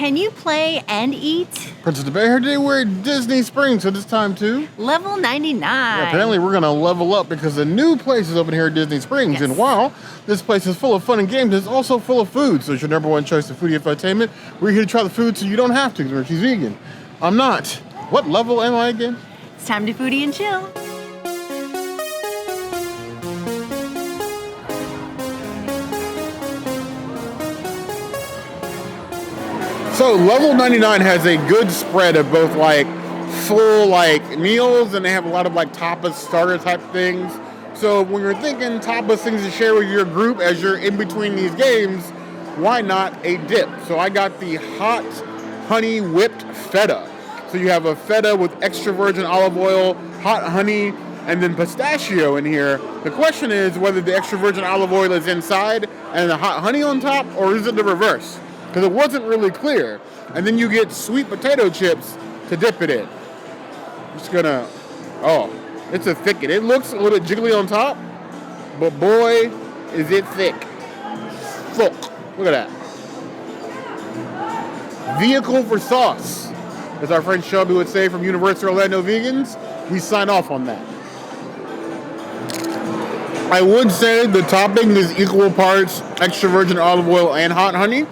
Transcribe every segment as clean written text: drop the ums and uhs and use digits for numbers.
Can you play and eat? Princess of the Bay here today. We're at Disney Springs, so this time too. Level 99. Yeah, apparently we're gonna level up because a new place is open here at Disney Springs. Yes. And while this place is full of fun and games, it's also full of food. So it's your number one choice of foodie infotainment. We're here to try the food so you don't have to, because she's vegan. I'm not. What level am I again? It's time to foodie and chill. So level 99 has a good spread of both like full like meals, and they have a lot of like tapas starter type things. So when you're thinking tapas things to share with your group as you're in between these games, why not a dip? So I got the hot honey whipped feta. So you have a feta with extra virgin olive oil, hot honey, and then pistachio in here. The question is whether the extra virgin olive oil is inside and the hot honey on top, or is it the reverse? Because it wasn't really clear. And then you get sweet potato chips to dip it in. Just gonna, oh, it's a thicket. It looks a little jiggly on top, but boy, is it thick. Thick. Look at that. Vehicle for sauce. As our friend Shelby would say from University of Orlando Vegans, we sign off on that. I would say the topping is equal parts extra virgin olive oil and hot honey.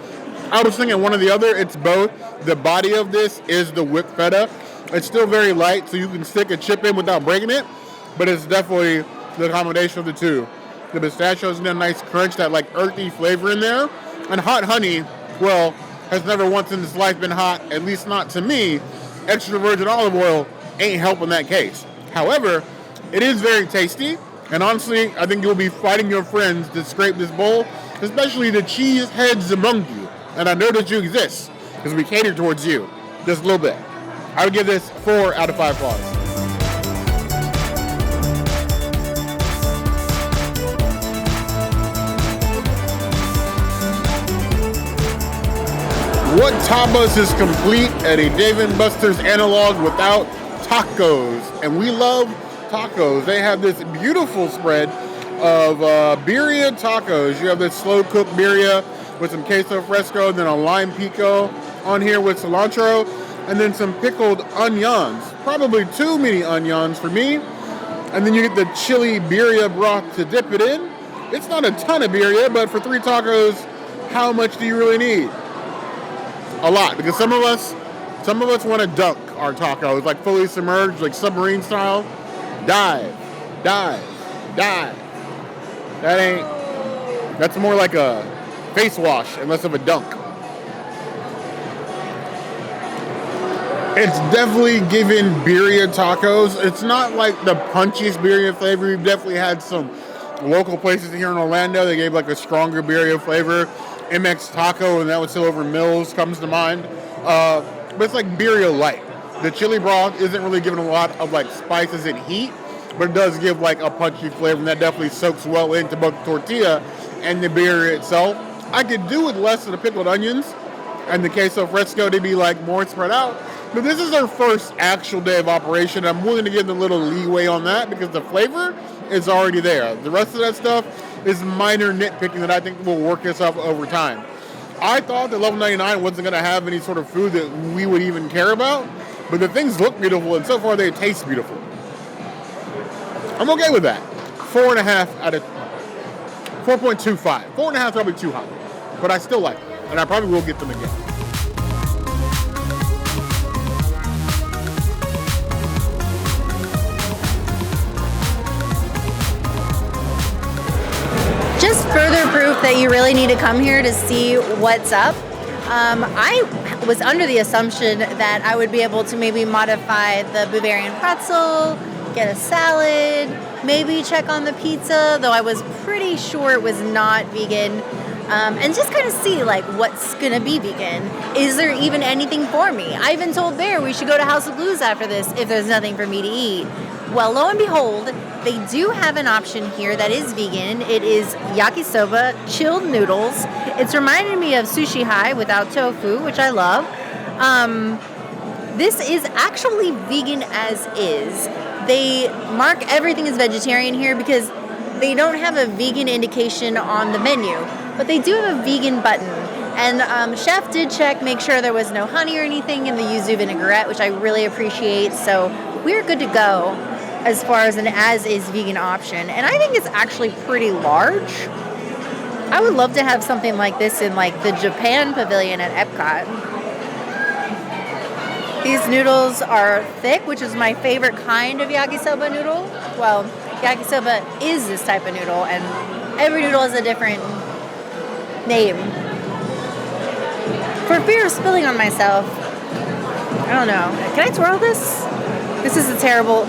I was thinking one or the other. It's both. The body of this is the whipped feta. It's still very light, so you can stick a chip in without breaking it, but it's definitely the combination of the two. The pistachios get a nice crunch, that like earthy flavor in there. And hot honey, well, has never once in its life been hot, at least not to me. Extra virgin olive oil ain't helping that case. However, it is very tasty, and honestly, I think you'll be fighting your friends to scrape this bowl, especially the cheese heads among you. And I know that you exist, because we cater towards you, just a little bit. I would give this 4 out of 5 claws. What tapas is complete at a Dave & Buster's analog without tacos? And we love tacos. They have this beautiful spread of birria tacos. You have this slow-cooked birria with some queso fresco, and then a lime pico on here with cilantro, and then some pickled onions. Probably too many onions for me. And then you get the chili birria broth to dip it in. It's not a ton of birria, but for 3 tacos, how much do you really need? A lot, because some of us want to dunk our tacos, like fully submerged, like submarine style. Dive, dive, dive. That's more like a face wash and less of a dunk. It's definitely given birria tacos. It's not like the punchiest birria flavor. We've definitely had some local places here in Orlando. They gave like a stronger birria flavor. MX Taco, and that was still over Mills, comes to mind. But it's like birria light. The chili broth isn't really giving a lot of like spices and heat, but it does give like a punchy flavor, and that definitely soaks well into both the tortilla and the birria itself. I could do with less of the pickled onions and the queso fresco to be like more spread out. But this is our first actual day of operation. I'm willing to give them a little leeway on that because the flavor is already there. The rest of that stuff is minor nitpicking that I think will work itself over time. I thought that level 99 wasn't going to have any sort of food that we would even care about, but the things look beautiful, and so far they taste beautiful. I'm okay with that. 4.5 out of 4.25. 4.5 probably too high, but I still like it, and I probably will get them again. Just further proof that you really need to come here to see what's up. I was under the assumption that I would be able to maybe modify the Bavarian pretzel, get a salad, maybe check on the pizza, though I was pretty sure it was not vegan, and just kind of see like what's gonna be vegan. Is there even anything for me? I even told Bear we should go to House of Blues after this if there's nothing for me to eat. Well, lo and behold, they do have an option here that is vegan. It is Yakisoba chilled noodles. It's reminding me of Sushi High without tofu, which I love. This is actually vegan as is. They mark everything as vegetarian here because they don't have a vegan indication on the menu, but they do have a vegan button. And chef did check, make sure there was no honey or anything in the yuzu vinaigrette, which I really appreciate. So we're good to go as far as an as-is vegan option. And I think it's actually pretty large. I would love to have something like this in like the Japan pavilion at Epcot. These noodles are thick, which is my favorite kind of yakisoba noodle. Well, yakisoba is this type of noodle, and every noodle has a different name. For fear of spilling on myself, I don't know. Can I twirl this? This is a terrible...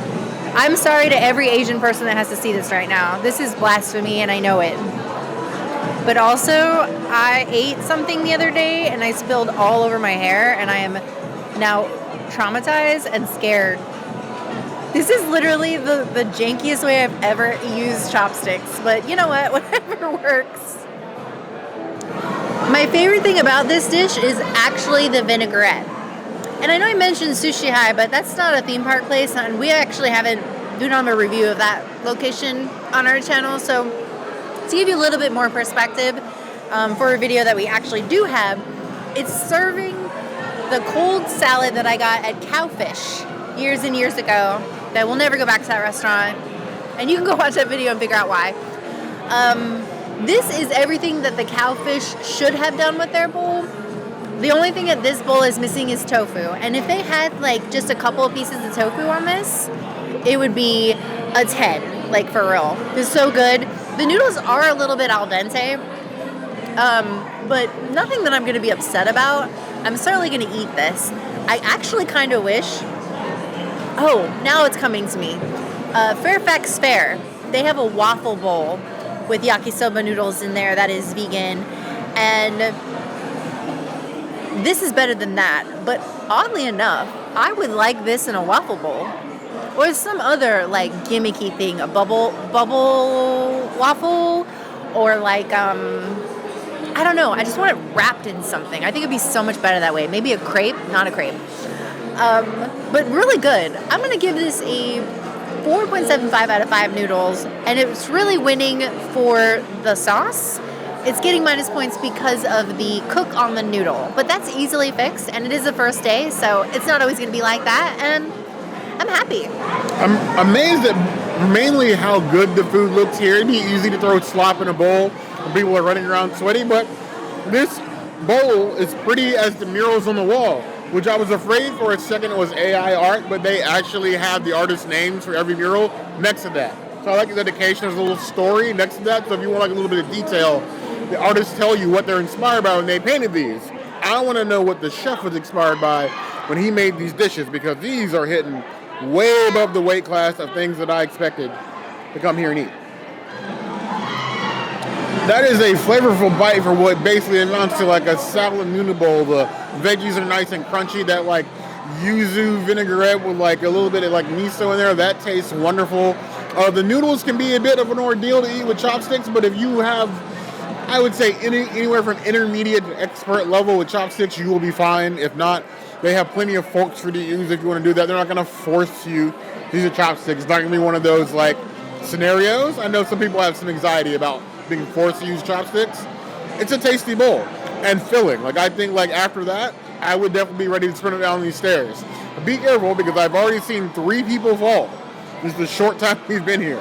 I'm sorry to every Asian person that has to see this right now. This is blasphemy, and I know it. But also, I ate something the other day, and I spilled all over my hair, and I am now traumatized and scared. This is literally the jankiest way I've ever used chopsticks, but you know what? Whatever works. My favorite thing about this dish is actually the vinaigrette. And I know I mentioned Sushi High, but that's not a theme park place, and we actually haven't done a review of that location on our channel. So to give you a little bit more perspective for a video that we actually do have, it's serving the cold salad that I got at Cowfish years and years ago that we'll never go back to that restaurant. And you can go watch that video and figure out why. This is everything that the Cowfish should have done with their bowl. The only thing that this bowl is missing is tofu. And if they had like just a couple of pieces of tofu on this, it would be a 10, like for real. It's so good. The noodles are a little bit al dente, but nothing that I'm going to be upset about. I'm certainly going to eat this. I actually kind of wish... Oh, now it's coming to me. Fairfax Fair. They have a waffle bowl with yakisoba noodles in there that is vegan. And this is better than that. But oddly enough, I would like this in a waffle bowl. Or some other like gimmicky thing. A bubble waffle. Or like, I don't know. I just want it wrapped in something. I think it'd be so much better that way. Maybe a crepe. Not a crepe. But really good. I'm going to give this a 4.75 out of 5 noodles. And it's really winning for the sauce. It's getting minus points because of the cook on the noodle. But that's easily fixed. And it is the first day. So it's not always going to be like that. And I'm happy. I'm amazed at mainly how good the food looks here. It'd be easy to throw slop in a bowl when people are running around sweaty. But this bowl is pretty as the murals on the wall, which I was afraid for a second it was AI art, but they actually have the artist names for every mural next to that. So I like the dedication. There's a little story next to that. So if you want like a little bit of detail, the artists tell you what they're inspired by when they painted these. I want to know what the chef was inspired by when he made these dishes, because these are hitting way above the weight class of things that I expected to come here and eat. That is a flavorful bite for what basically amounts to like a salad noodle bowl. The veggies are nice and crunchy. That like yuzu vinaigrette with like a little bit of like miso in there. That tastes wonderful. The noodles can be a bit of an ordeal to eat with chopsticks, but if you have, I would say anywhere from intermediate to expert level with chopsticks, you will be fine. If not, they have plenty of forks for you to use if you want to do that. They're not going to force you to use a chopstick. It's not going to be one of those like scenarios. I know some people have some anxiety about being forced to use chopsticks. It's a tasty bowl and filling. Like I think like after that, I would definitely be ready to sprint down these stairs. Be careful because I've already seen 3 people fall. This is the short time we've been here.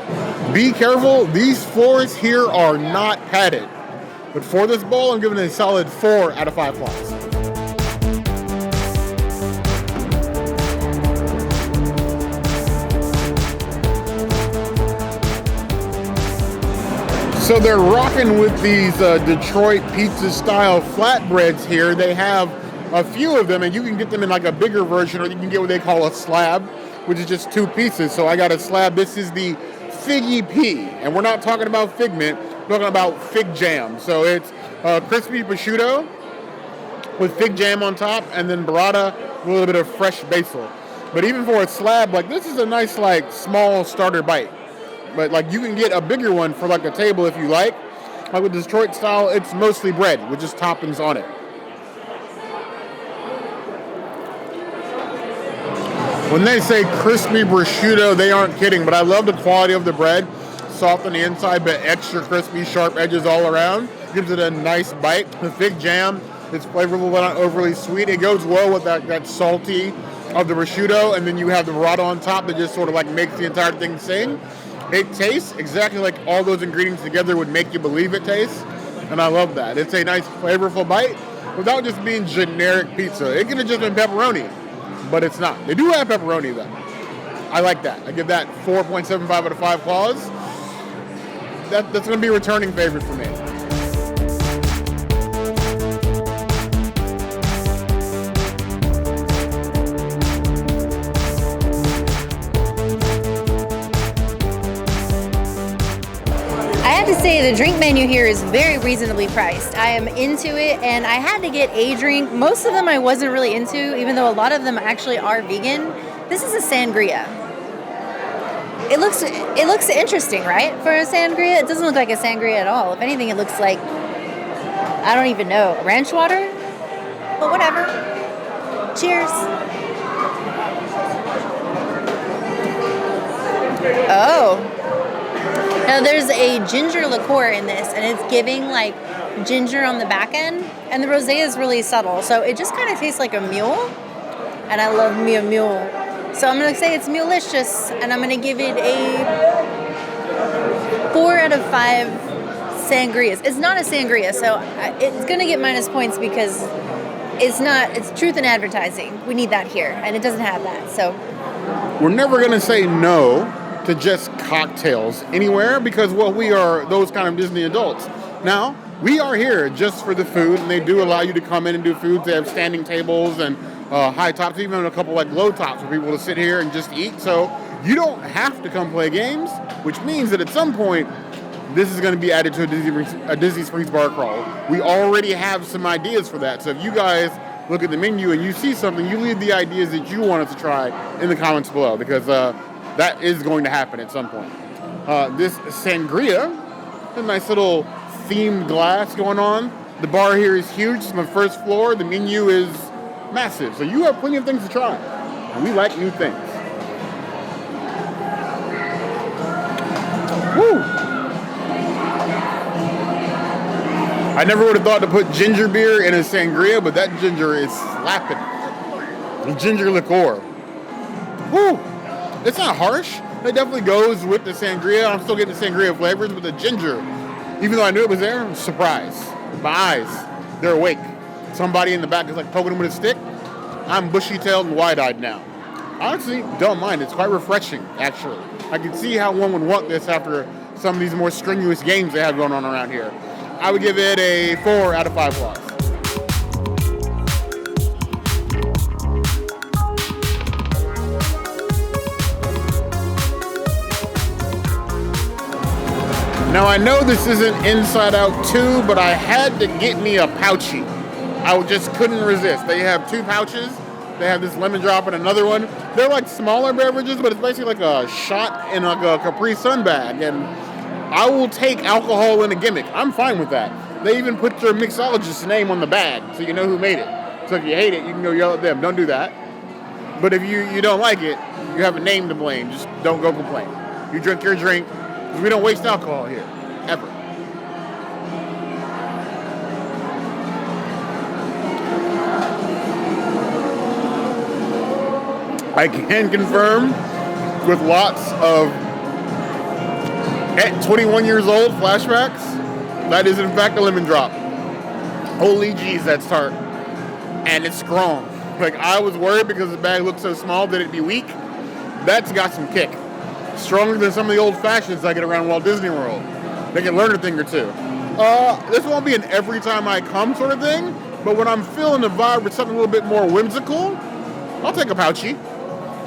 Be careful. These floors here are not padded. But for this bowl, I'm giving it a solid 4 out of 5 flies. So they're rocking with these Detroit pizza-style flatbreads here. They have a few of them, and you can get them in like a bigger version, or you can get what they call a slab, which is just 2 pieces. So I got a slab. This is the Figgy P, and we're not talking about figment. We're talking about fig jam. So it's crispy prosciutto with fig jam on top, and then burrata with a little bit of fresh basil. But even for a slab, like this is a nice like small starter bite. But like you can get a bigger one for like a table if you like. Like with Detroit style, it's mostly bread with just toppings on it. When they say crispy prosciutto, they aren't kidding, but I love the quality of the bread. Soft on the inside, but extra crispy, sharp edges all around. Gives it a nice bite. The fig jam It's flavorful but not overly sweet. It goes well with that salty of the prosciutto, and then you have the burrata on top that just sort of like makes the entire thing sing. It tastes exactly like all those ingredients together would make you believe it tastes, and I love that. It's a nice flavorful bite without just being generic pizza. It could have just been pepperoni, but it's not. They do have pepperoni though. I like that. I give that 4.75 out of 5 claws. That's going to be a returning favorite for me. I have to say the drink menu here is very reasonably priced. I am into it, and I had to get a drink. Most of them I wasn't really into, even though a lot of them actually are vegan. This is a sangria. It looks interesting, right? For a sangria, it doesn't look like a sangria at all. If anything, it looks like, I don't even know, ranch water? But whatever. Cheers. Oh. Now there's a ginger liqueur in this, and it's giving like ginger on the back end, and the rosé is really subtle, so it just kind of tastes like a mule, and I love me a mule. So I'm going to say it's mulicious, and I'm going to give it a 4 out of 5 sangrias. It's not a sangria, so it's going to get minus points because it's truth in advertising. We need that here, and it doesn't have that, so. We're never going to say no to just cocktails anywhere because, well, we are those kind of Disney adults. Now, we are here just for the food, and they do allow you to come in and do food. They have standing tables and high tops, even a couple like low tops for people to sit here and just eat. So you don't have to come play games, which means that at some point, this is going to be added to a Disney Springs bar crawl. We already have some ideas for that. So if you guys look at the menu and you see something, you leave the ideas that you want us to try in the comments below because that is going to happen at some point. This sangria, a nice little themed glass going on. The bar here is huge. It's on the first floor. The menu is massive. So you have plenty of things to try. And we like new things. Woo! I never would have thought to put ginger beer in a sangria, but that ginger is slapping. The ginger liqueur. Woo! It's not harsh. It definitely goes with the sangria. I'm still getting the sangria flavors, but the ginger, even though I knew it was there, I'm surprised. My eyes, they're awake. Somebody in the back is like poking him with a stick. I'm bushy-tailed and wide-eyed now. Honestly, don't mind. It's quite refreshing, actually. I can see how one would want this after some of these more strenuous games they have going on around here. I would give it a 4 out of 5 claws. Now I know this isn't Inside Out 2, but I had to get me a pouchy. I just couldn't resist. They have 2 pouches. They have this lemon drop and another one. They're like smaller beverages, but it's basically like a shot in like a Capri Sun bag. And I will take alcohol in a gimmick. I'm fine with that. They even put their mixologist's name on the bag, so you know who made it. So if you hate it, you can go yell at them. Don't do that. But if you don't like it, you have a name to blame. Just don't go complain. You drink your drink. We don't waste alcohol here, ever. I can confirm with lots of at 21 years old flashbacks, that is in fact a lemon drop. Holy jeez, that's tart. And it's strong. Like, I was worried because the bag looked so small that it'd be weak. That's got some kick. Stronger than some of the old fashions I get around Walt Disney World. They can learn a thing or two. This won't be an every time I come sort of thing, but when I'm feeling the vibe with something a little bit more whimsical, I'll take a pouchy.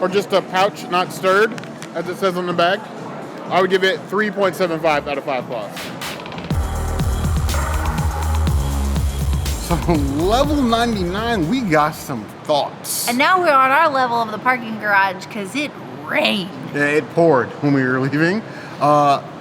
Or just a pouch, not stirred, as it says on the bag. I would give it 3.75 out of 5 claws. So level 99, we got some thoughts. And now we're on our level of the parking garage because it rained. Yeah, it poured when we were leaving.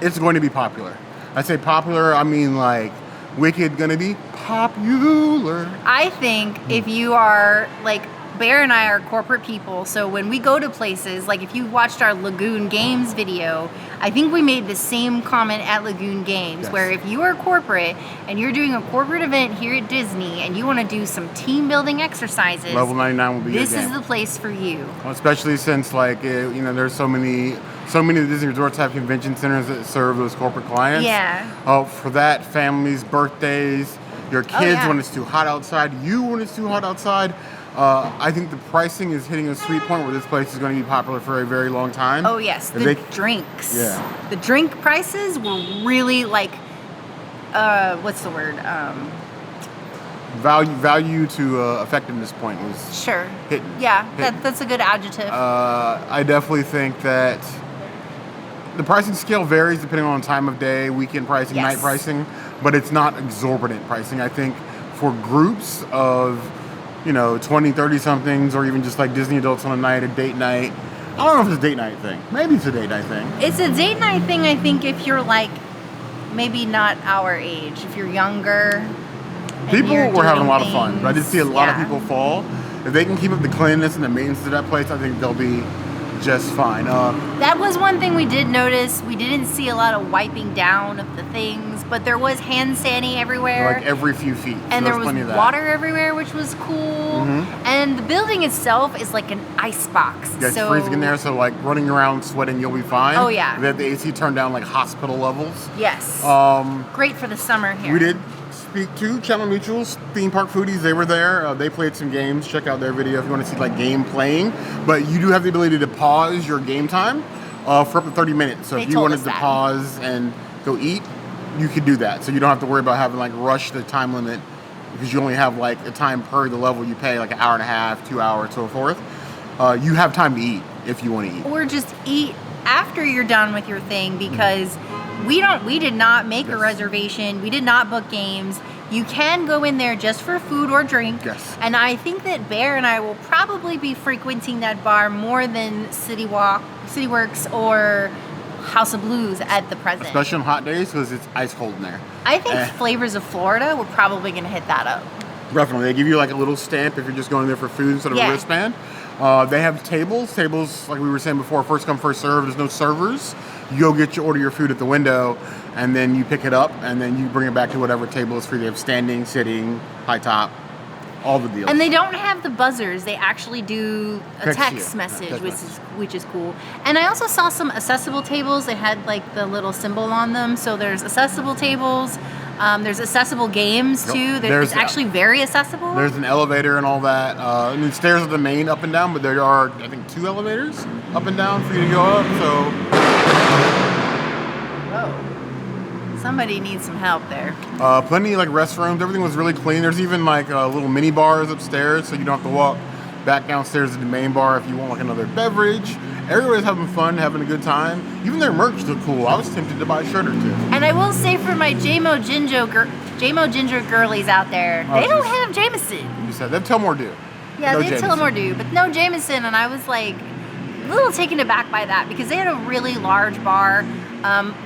It's going to be popular. I say popular, I mean like wicked gonna be popular. I think if you are like Bear and I are corporate people, so when we go to places, like if you watched our Lagoon Games video, I think we made the same comment at Lagoon Games, where if you are corporate and you're doing a corporate event here at Disney and you want to do some team building exercises, Level 99 will be this is the place for you. Well, especially since there's so many of the Disney resorts have convention centers that serve those corporate clients. Yeah. For that, families, birthdays, your kids when it's too hot outside, you when it's too hot outside. I think the pricing is hitting a sweet point where this place is going to be popular for a very long time. Oh yes, the drinks. Yeah. The drink prices were really like, what's the word? Value to effectiveness point was hit. Yeah, that's a good adjective. I definitely think that the pricing scale varies depending on time of day, weekend pricing, night pricing, but it's not exorbitant pricing. I think for groups of 20, 30 somethings, or even just like Disney adults on a night, a date night. I don't know if it's a date night thing. Maybe it's a date night thing. It's a date night thing, I think, if you're like, maybe not our age, if you're younger. People were having a lot of fun, but I did see a lot of people fall. If they can keep up the cleanliness and the maintenance of that place, I think they'll be just fine. That was one thing we did notice. We didn't see a lot of wiping down of the things, but there was hand sanding everywhere. Like every few feet. And there was water everywhere, which was cool. Mm-hmm. And the building itself is like an ice box. Yeah, it's freezing in there, so like running around sweating, you'll be fine. Oh yeah. They have the AC turned down like hospital levels. Yes. Great for the summer here. We did speak to Channel Mutual's theme park foodies. They were there. They played some games. Check out their video if you want to see like game playing. But you do have the ability to pause your game time for up to 30 minutes. So if you wanted to pause and go eat, you could do that. So you don't have to worry about having like rush the time limit, because you only have like a time per the level you pay, like an hour and a half, 2 hours, so forth. You have time to eat if you want to eat. Or just eat after you're done with your thing, because we did not make a reservation. We did not book games. You can go in there just for food or drink. Yes. And I think that Bear and I will probably be frequenting that bar more than CityWorks or House of Blues at the present. Especially on hot days, because it's ice cold in there. I think Flavors of Florida, we're probably going to hit that up. Definitely. They give you like a little stamp if you're just going there for food instead of a wristband. They have tables like we were saying before, first come, first serve. There's no servers. You go order your food at the window, and then you pick it up, and then you bring it back to whatever table is free. They have standing, sitting, high top, all the deals. And they don't have the buzzers. They actually do a text message, which is cool. And I also saw some accessible tables. They had like the little symbol on them. So there's accessible tables. There's accessible games too. It's actually very accessible. There's an elevator and all that. The stairs are the main up and down, but there are, I think, 2 elevators up and down for you to go up. So. Whoa. Somebody needs some help there. Plenty like restrooms. Everything was really clean. There's even like little mini bars upstairs, so you don't have to walk back downstairs to the main bar if you want like another beverage. Everybody's having fun, having a good time. Even their merch looked cool. I was tempted to buy a shirt or two. And I will say for my JMO Ginger girlies out there, they don't have Jameson. You said they have Tullamore Dew. Yeah, they have Tullamore Dew, but no Jameson. And I was like a little taken aback by that, because they had a really large bar,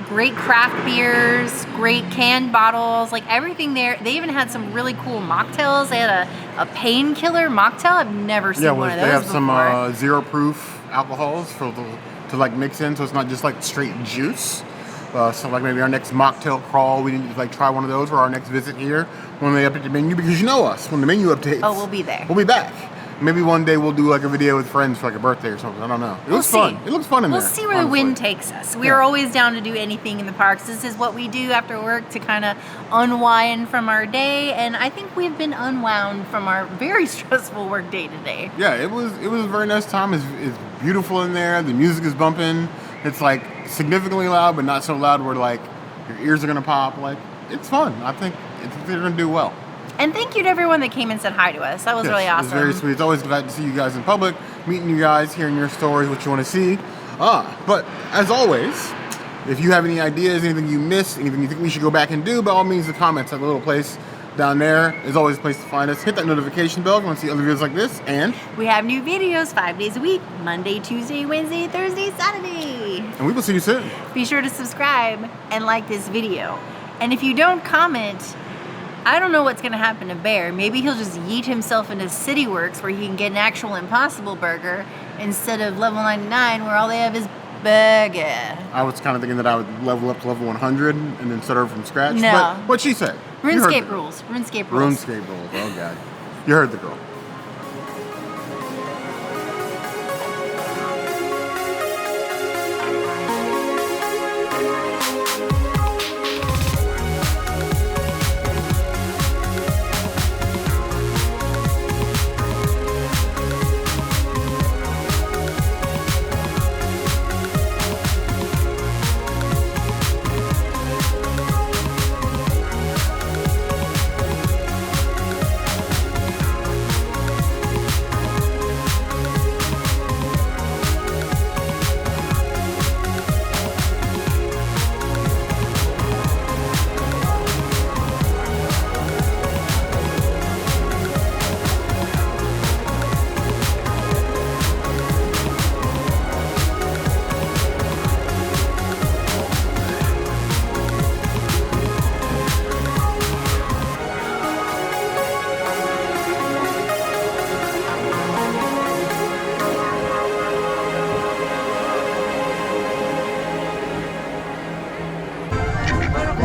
great craft beers, great canned bottles, like everything there. They even had some really cool mocktails. They had a painkiller mocktail. I've never seen one of those they have before. some zero proof alcohols to like mix in, so it's not just like straight juice. So like maybe our next mocktail crawl, we need to like try one of those, or our next visit here when they update the menu, because you know us, when the menu updates. Oh, we'll be there. We'll be back. Maybe one day we'll do like a video with friends for like a birthday or something. I don't know. It looks fun. It looks fun in there. We'll see where the wind takes us. We're always down to do anything in the parks. This is what we do after work to kind of unwind from our day, and I think we've been unwound from our very stressful work day today. Yeah, it was a very nice time. It's beautiful in there. The music is bumping. It's like significantly loud, but not so loud where like your ears are gonna pop. Like, it's fun. I think they're gonna do well. And thank you to everyone that came and said hi to us. That was really awesome. It was very sweet. It's always glad to see you guys in public, meeting you guys, hearing your stories, what you want to see. But as always, if you have any ideas, anything you missed, anything you think we should go back and do, by all means, the comments at the little place down there is always a place to find us. Hit that notification bell if you want to see other videos like this. And we have new videos 5 days a week: Monday, Tuesday, Wednesday, Thursday, Saturday. And we will see you soon. Be sure to subscribe and like this video. And if you don't comment, I don't know what's going to happen to Bear. Maybe he'll just yeet himself into CityWorks where he can get an actual Impossible Burger instead of level 99 where all they have is burger. I was kind of thinking that I would level up to level 100 and then start over from scratch. No. But what she said. RuneScape rules. RuneScape rules. RuneScape rules. Oh, God. You heard the girl.